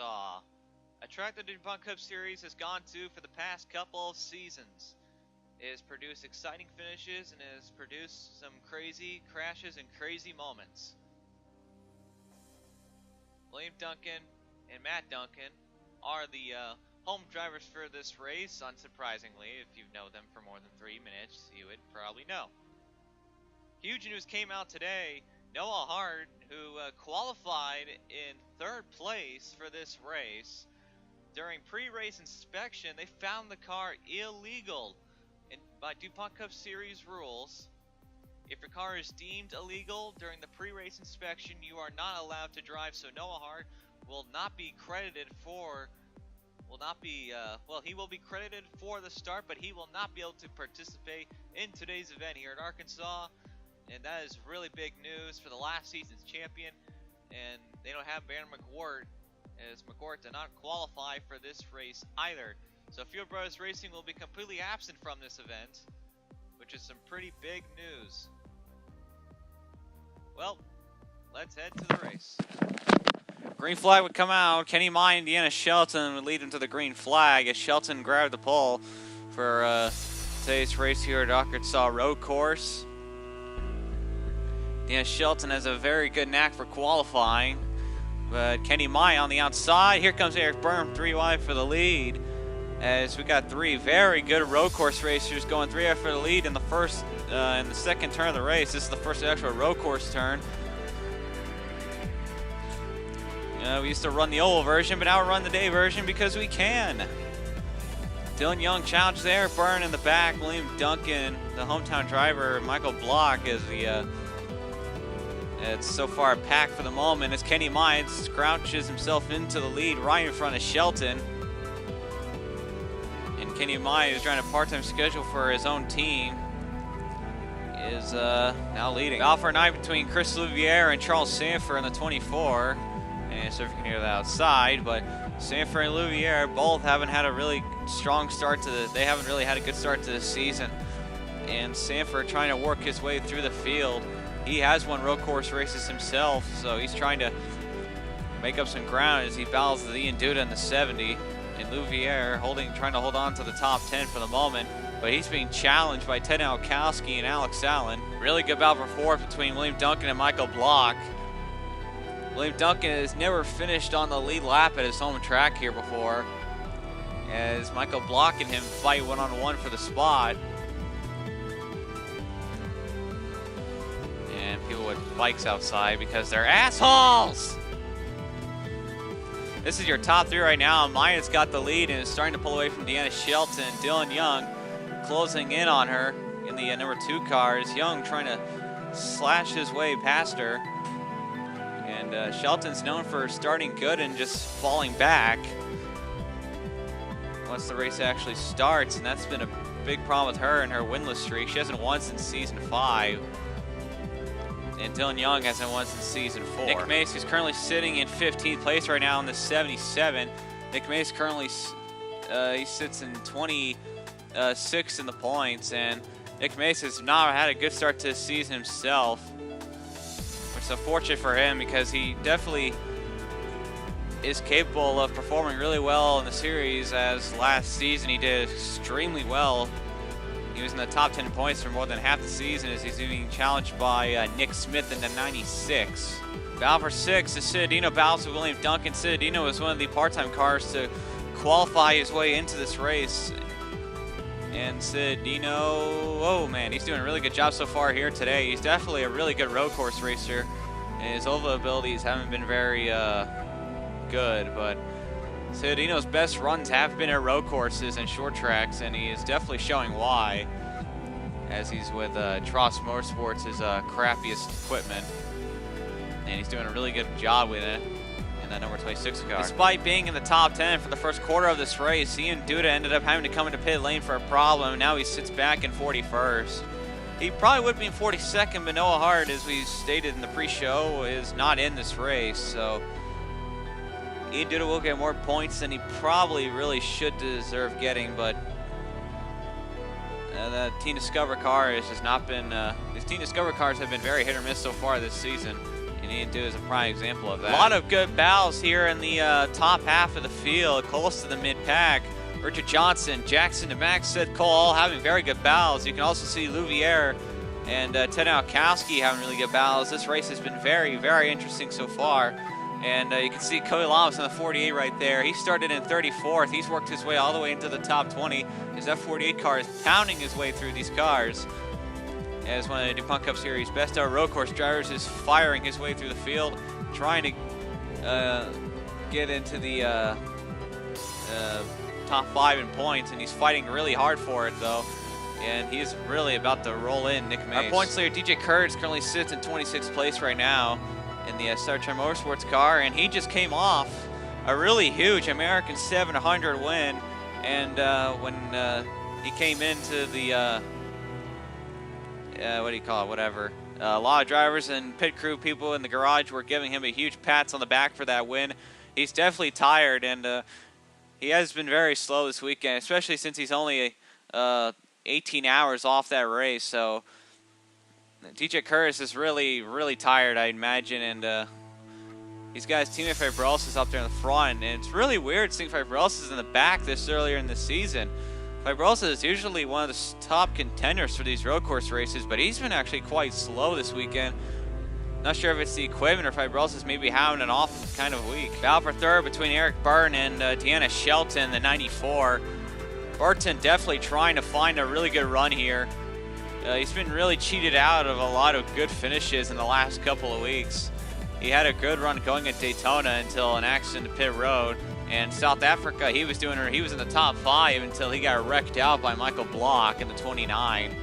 ARCSOA, a track that the DuPont Cup Series has gone to for the past couple of seasons. It has produced exciting finishes and has produced some crazy crashes and crazy moments. William Duncan and Matt Duncan are the home drivers for this race, unsurprisingly. If you know them for more than 3 minutes, you would probably know. Huge news came out today. Noah Hart, who qualified in 3rd place for this race, during pre-race inspection, they found the car illegal by DuPont Cup Series rules. If your car is deemed illegal during the pre-race inspection, you are not allowed to drive. So Noah Hart will not be credited for, he will be credited for the start, but he will not be able to participate in today's event here at Arkansas. And that is really big news for the last season's champion. And they don't have Banner McGuart, as McGuart did not qualify for this race either. So Field Brothers Racing will be completely absent from this event, which is some pretty big news. Well, let's head to the race. Green flag would come out. Kenny Mai and Deanna Shelton would lead him to the green flag as Shelton grabbed the pole for today's race here at Arkansas Road Course. Deanna Shelton has a very good knack for qualifying, but Kenny Mai on the outside. Here comes Eric Byrne, 3 wide for the lead, as we got 3 very good road course racers going 3 for the lead in the first in the second turn of the race. This is the first actual road course turn. We used to run the oval version, but now we run the day version because we can. Dylan Young challenges Eric Byrne in the back. William Duncan, the hometown driver, Michael Block is the it's so far packed for the moment as Kenny Mai scrouches himself into the lead right in front of Shelton. And Kenny Mai, who's trying a part-time schedule for his own team, is now leading. Off for 9 between Chris Louviere and Charles Sanford in the 24. And so if you can hear that outside, but Sanford and Louviere both haven't had a really strong start to they haven't really had a good start to the season. And Sanford trying to work his way through the field. He has won road course races himself, so he's trying to make up some ground as he battles the Ian Duda in the 70. And Louviere trying to hold on to the top 10 for the moment, but he's being challenged by Ted Alkowski and Alex Allen. Really good battle for 4th between William Duncan and Michael Block. William Duncan has never finished on the lead lap at his home track here before, as Michael Block and him fight one-on-one for the spot. And people with bikes outside because they're assholes! This is your top 3 right now. Maya's got the lead and is starting to pull away from Deanna Shelton. Dylan Young closing in on her in the number 2 car. Is Young trying to slash his way past her. And Shelton's known for starting good and just falling back once the race actually starts, and that's been a big problem with her and her winless streak. She hasn't won since season 5. And Dylan Young hasn't won since season 4. Nick Mace is currently sitting in 15th place right now in the 77. Nick Mace currently he sits in 26th in the points, and Nick Mace has not had a good start to the season himself, which is unfortunate for him because he definitely is capable of performing really well in the series, as last season he did extremely well. He was in the top 10 points for more than half the season as he's being challenged by Nick Smith in the 96. Battle for 6 is Citadino battles with William Duncan. Citadino was one of the part-time cars to qualify his way into this race. And Citadino, oh man, he's doing a really good job so far here today. He's definitely a really good road course racer. And his oval abilities haven't been very good, but Citadino's best runs have been at road courses and short tracks, and he is definitely showing why, as he's with Tross Motorsports, his crappiest equipment, and he's doing a really good job with it in that number 26 car. Despite being in the top 10 for the first quarter of this race, Ian Duda ended up having to come into pit lane for a problem. Now he sits back in 41st. He probably would be in 42nd, but Noah Hart, as we stated in the pre-show, is not in this race, so Ian Duda will get more points than he probably really should deserve getting, but the Team Discover car has just not been, these Team Discover cars have been very hit or miss so far this season. Indian is a prime example of that. A lot of good battles here in the top half of the field, close to the mid-pack. Richard Johnson, Jackson DeMax, Sid Cole, all having very good battles. You can also see Louviere and Ted Alkowski having really good battles. This race has been very, very interesting so far. And you can see Cody Lamas on the 48 right there. He started in 34th. He's worked his way all the way into the top 20. His F48 car is pounding his way through these cars. As one of the DuPont Cup Series best ever road course drivers is firing his way through the field, trying to get into the top 5 in points, and he's fighting really hard for it though. And he's really about to roll in Nick Mace. Our points leader DJ Kurtz currently sits in 26th place right now in the StarTrek Motorsports car, and he just came off a really huge American 700 win. And when he came into the what do you call it, whatever, a lot of drivers and pit crew people in the garage were giving him a huge pats on the back for that win. He's definitely tired, and he has been very slow this weekend, especially since he's only 18 hours off that race. So DJ Curtis is really, really tired, I imagine, and he's got his teammate Fibrosis up there in the front, and it's really weird seeing Fibrosis in the back this earlier in the season. Fibrosis is usually one of the top contenders for these road course races, but he's been actually quite slow this weekend. Not sure if it's the equipment or Fibrosis maybe having an off kind of week. Battle for third between Eric Burton and Deanna Shelton, the 94. Burton definitely trying to find a really good run here. He's been really cheated out of a lot of good finishes in the last couple of weeks. He had a good run going at Daytona until an accident at pit road. And South Africa, he was in the top 5 until he got wrecked out by Michael Block in the 29.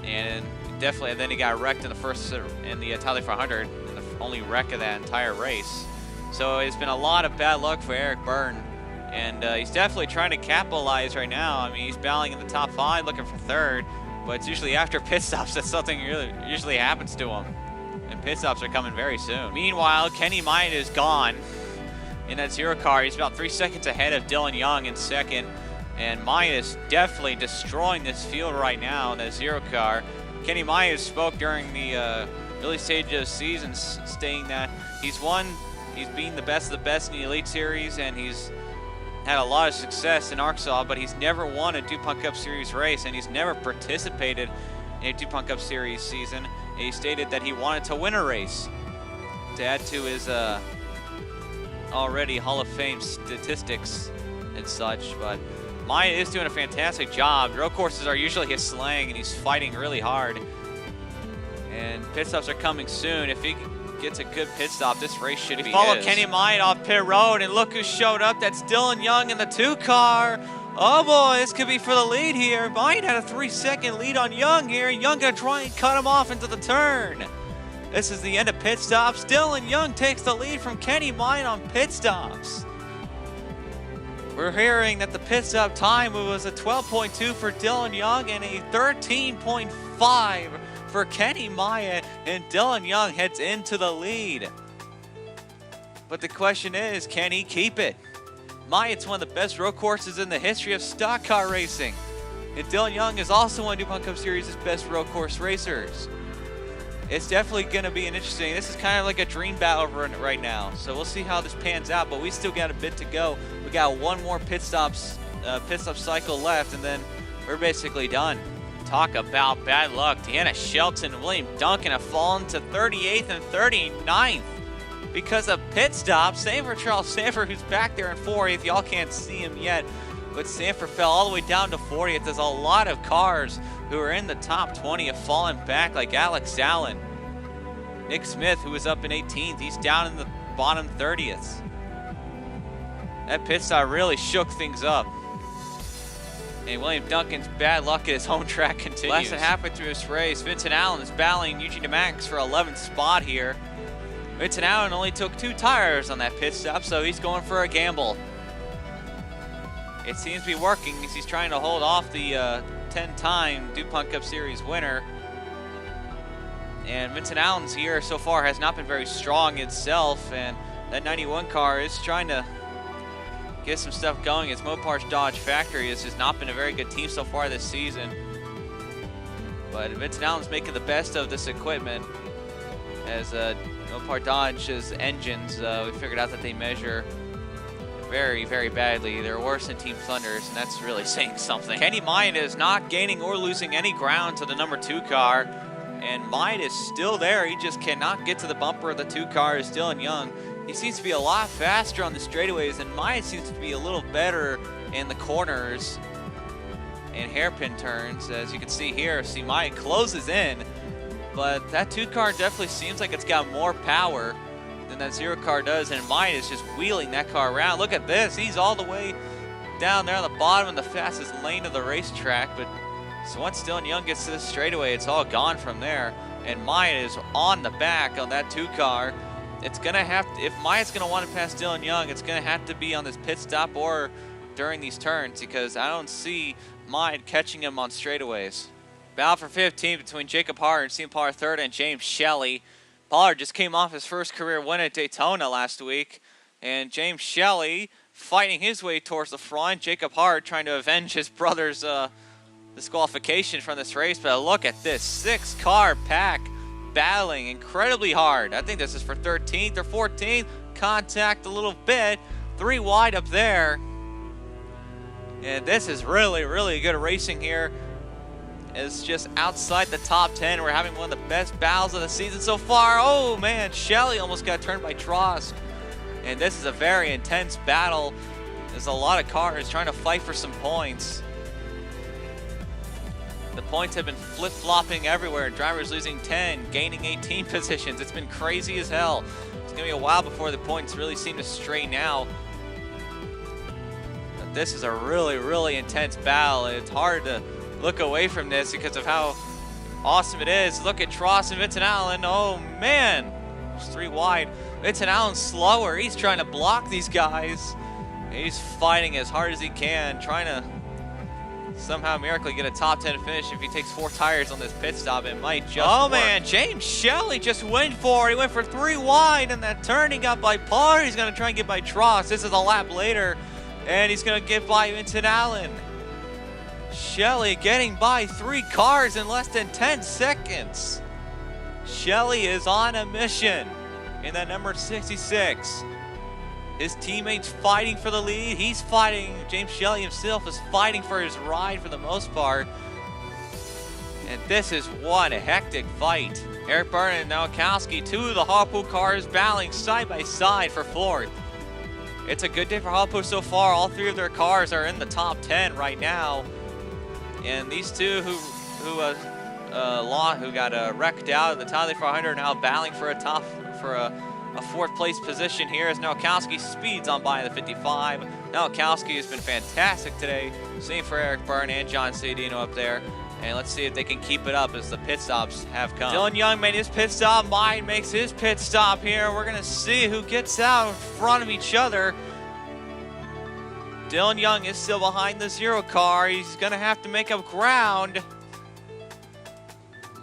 And definitely, and then he got wrecked in the Tyler 400, in the only wreck of that entire race. So it's been a lot of bad luck for Eric Byrne. And he's definitely trying to capitalize right now. I mean, he's battling in the top 5, looking for third. But it's usually after pit stops that something usually happens to him. And pit stops are coming very soon. Meanwhile, Kenny Myatt is gone in that zero car. He's about 3 seconds ahead of Dylan Young in second. And Myatt is definitely destroying this field right now in that zero car. Kenny Myatt spoke during the early stages of the season stating that he's being the best of the best in the Elite Series, and he's had a lot of success in ARCSOA, but he's never won a DuPont Cup Series race, and he's never participated in a DuPont Cup Series season. And he stated that he wanted to win a race to add to his already Hall of Fame statistics and such. But Myatt is doing a fantastic job. Road courses are usually his slang, and he's fighting really hard. And pit stops are coming soon. If he gets a good pit stop, this race should be his. Follow Kenny Myatt off pit road, and look who showed up. That's Dylan Young in the 2 car. Oh boy, this could be for the lead here. Myatt had a 3-second lead on Young here. Young gonna try and cut him off into the turn. This is the end of pit stops. Dylan Young takes the lead from Kenny Myatt on pit stops. We're hearing that the pit stop time was a 12.2 for Dylan Young and a 13.5 for Kenny Myatt, and Dylan Young heads into the lead. But the question is, can he keep it? Myatt's one of the best road courses in the history of stock car racing. And Dylan Young is also one of DuPont Cup Series' best road course racers. It's definitely going to be an interesting, this is kind of like a dream battle right now. So we'll see how this pans out, but we still got a bit to go. We got one more pit stop cycle left, and then we're basically done. Talk about bad luck. Deanna Shelton and William Duncan have fallen to 38th and 39th because of pit stops. Same for Charles Sanford, who's back there in 40th. Y'all can't see him yet, but Sanford fell all the way down to 40th. There's a lot of cars who are in the top 20 have fallen back, like Alex Allen. Nick Smith, who was up in 18th, he's down in the bottom 30th. That pit stop really shook things up. And William Duncan's bad luck at his home track continues. Less than halfway through this race, Vincent Allen is battling Eugene DeMax for 11th spot here. Vincent Allen only took 2 tires on that pit stop, so he's going for a gamble. It seems to be working as he's trying to hold off the 10-time DuPont Cup Series winner. And Vincent Allen's year so far has not been very strong itself, and that 91 car is trying to get some stuff going. It's Mopar's Dodge Factory. This has not been a very good team so far this season. But Vincent Allen's making the best of this equipment as Mopar Dodge's engines, we figured out that they measure very, very badly. They're worse than Team Thunder's, and that's really saying something. Kenny Myatt is not gaining or losing any ground to the number 2 car, and Myatt is still there. He just cannot get to the bumper of the 2 cars. Dylan Young, he seems to be a lot faster on the straightaways, and Myatt seems to be a little better in the corners and hairpin turns. As you can see here, Myatt closes in, but that 2 car definitely seems like it's got more power than that 0 car does, and Myatt is just wheeling that car around. Look at this, he's all the way down there on the bottom in the fastest lane of the racetrack, but so once Dylan Young gets to the straightaway, it's all gone from there, and Myatt is on the back on that 2 car. It's gonna have to, if Myatt's gonna want to pass Dylan Young, it's gonna have to be on this pit stop or during these turns, because I don't see Myatt catching him on straightaways. Battle for 15 between Jacob Pollard, Steve Pollard third, and James Shelley. Pollard just came off his first career win at Daytona last week, and James Shelley fighting his way towards the front. Jacob Pollard trying to avenge his brother's disqualification from this race, but look at this 6-car pack battling incredibly hard. I think this is for 13th or 14th. Contact a little bit, 3 wide up there, and this is really, really good racing here. It's just outside the top 10. We're having one of the best battles of the season so far. Oh man, Shelley almost got turned by Trost. And this is a very intense battle. There's a lot of cars trying to fight for some points. The points have been flip-flopping everywhere. Drivers losing 10, gaining 18 positions. It's been crazy as hell. It's gonna be a while before the points really seem to straighten out. But this is a really, really intense battle. It's hard to look away from this because of how awesome it is. Look at Trost and Vincent Allen. Oh man, it's 3 wide. Vincent Allen's slower. He's trying to block these guys. He's fighting as hard as he can, trying to somehow miraculously get a top 10 finish. If he takes 4 tires on this pit stop, it might just work. Man, James Shelley just went for it. He went for 3 wide, and that turn he got by Pollard. He's going to try and get by Trost. This is a lap later, and he's going to get by Vincent Allen. Shelley getting by 3 cars in less than 10 seconds. Shelley is on a mission in that number 66. His teammates fighting for the lead. He's fighting. James Shelley himself is fighting for his ride for the most part. And this is one hectic fight. Eric Byrne and Nowakowski, 2 of the Harpool cars battling side by side for 4th. It's a good day for Harpool so far. All 3 of their cars are in the top 10 right now. And these 2 who got wrecked out at the Tyler 400 are now battling for a 4th place position here as Nowakowski speeds on by the 55. Nowakowski has been fantastic today. Same for Eric Byrne and John Sadino up there. And let's see if they can keep it up as the pit stops have come. Dylan Young made his pit stop. Myatt makes his pit stop here. We're going to see who gets out in front of each other. Dylan Young is still behind the 0 car. He's going to have to make up ground.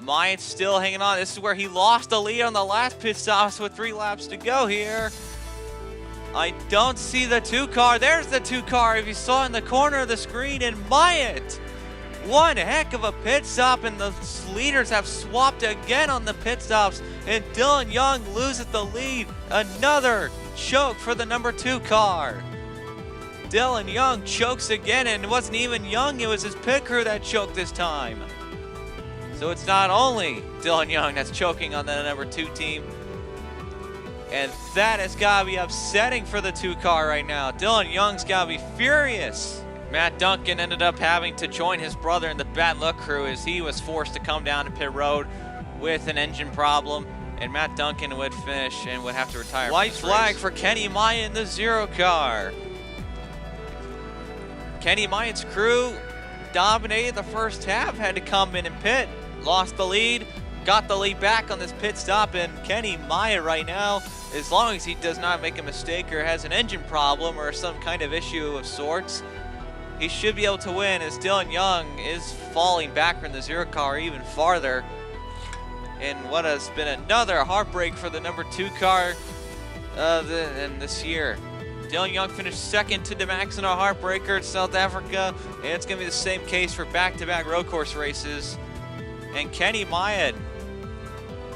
Myatt's still hanging on. This is where he lost the lead on the last pit stops with 3 laps to go here. I don't see the 2 car. There's the 2 car if you saw in the corner of the screen. And Myatt, one heck of a pit stop, and the leaders have swapped again on the pit stops. And Dylan Young loses the lead. Another choke for the number 2 car. Dylan Young chokes again, and it wasn't even Young, it was his pit crew that choked this time. So it's not only Dylan Young that's choking on the number 2 team, and that has got to be upsetting for the 2 car right now. Dylan Young's got to be furious. Matt Duncan ended up having to join his brother in the bad luck crew as he was forced to come down to pit road with an engine problem, and Matt Duncan would finish and would have to retire. White flag for Kenny Myatt in the 0 car. Kenny Myatt's crew dominated the first half, had to come in and pit, lost the lead, got the lead back on this pit stop, and Kenny Myatt right now, as long as he does not make a mistake or has an engine problem or some kind of issue of sorts, he should be able to win, as Dylan Young is falling back from the 0 car even farther. And what has been another heartbreak for the number 2 car in this year. Dylan Young finished 2nd to DeMax in a heartbreaker at South Africa, and it's going to be the same case for back-to-back road course races. And Kenny Myatt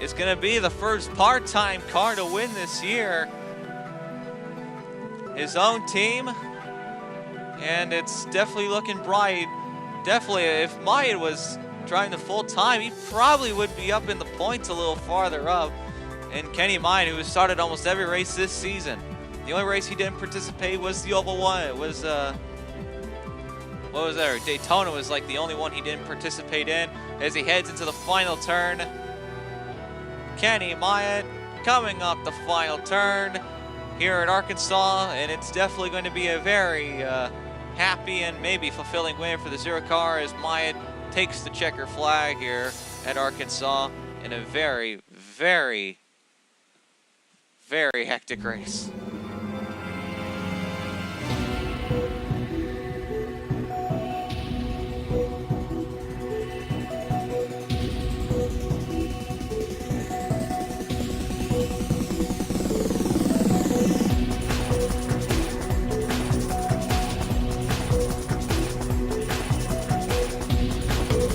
is going to be the first part-time car to win this year. His own team, and it's definitely looking bright. Definitely, if Myatt was driving the full-time, he probably would be up in the points a little farther up. And Kenny Myatt, who has started almost every race this season. The only race he didn't participate was the Oval one. It was, what was there? Daytona was like the only one he didn't participate in. As he heads into the final turn, Kenny Myatt coming up the final turn here at Arkansas, and it's definitely going to be a very happy and maybe fulfilling win for the Zero car as Myatt takes the checker flag here at Arkansas in a very, very, very hectic race.